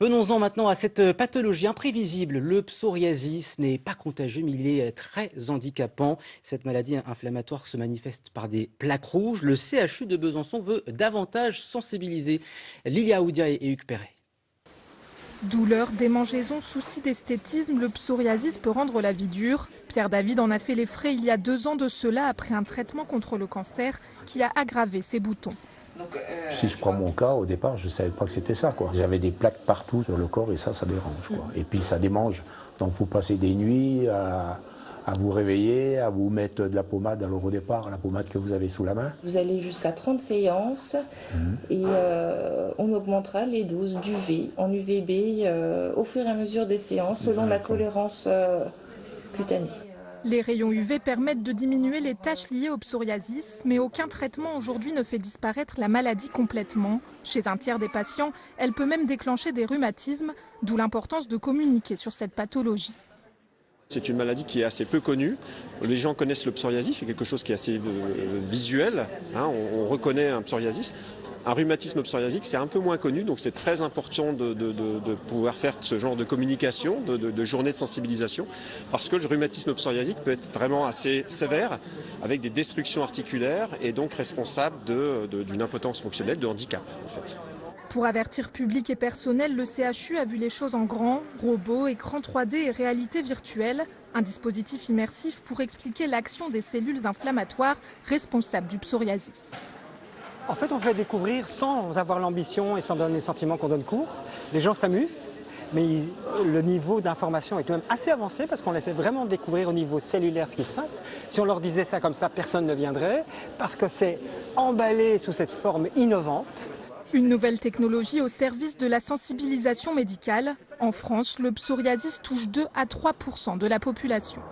Venons-en maintenant à cette pathologie imprévisible. Le psoriasis n'est pas contagieux, mais il est très handicapant. Cette maladie inflammatoire se manifeste par des plaques rouges. Le CHU de Besançon veut davantage sensibiliser. Lilia Aoudia et Hugues Perret. Douleurs, démangeaisons, soucis d'esthétisme, le psoriasis peut rendre la vie dure. Pierre David en a fait les frais il y a 2 ans de cela après un traitement contre le cancer qui a aggravé ses boutons. Si je prends mon cas, au départ, je ne savais pas que c'était ça, quoi. J'avais des plaques partout sur le corps et ça dérange, quoi. Et puis ça démange. Donc vous passez des nuits à vous réveiller, à vous mettre de la pommade. Alors au départ, la pommade que vous avez sous la main. Vous allez jusqu'à 30 séances et on augmentera les doses d'UV en UVB au fur et à mesure des séances selon la tolérance cutanée. Les rayons UV permettent de diminuer les taches liées au psoriasis, mais aucun traitement aujourd'hui ne fait disparaître la maladie complètement. Chez un tiers des patients, elle peut même déclencher des rhumatismes, d'où l'importance de communiquer sur cette pathologie. C'est une maladie qui est assez peu connue. Les gens connaissent le psoriasis, c'est quelque chose qui est assez visuel. On reconnaît un psoriasis. Un rhumatisme psoriasique, c'est un peu moins connu, donc c'est très important de pouvoir faire ce genre de communication, de journée de sensibilisation, parce que le rhumatisme psoriasique peut être vraiment assez sévère, avec des destructions articulaires et donc responsable d'une impotence fonctionnelle, de handicap en fait. Pour avertir public et personnel, le CHU a vu les choses en grand, robots, écran 3D et réalité virtuelle, un dispositif immersif pour expliquer l'action des cellules inflammatoires responsables du psoriasis. En fait, on fait découvrir sans avoir l'ambition et sans donner le sentiment qu'on donne cours. Les gens s'amusent, mais le niveau d'information est quand même assez avancé parce qu'on les fait vraiment découvrir au niveau cellulaire ce qui se passe. Si on leur disait ça comme ça, personne ne viendrait parce que c'est emballé sous cette forme innovante. Une nouvelle technologie au service de la sensibilisation médicale. En France, le psoriasis touche 2 à 3% de la population.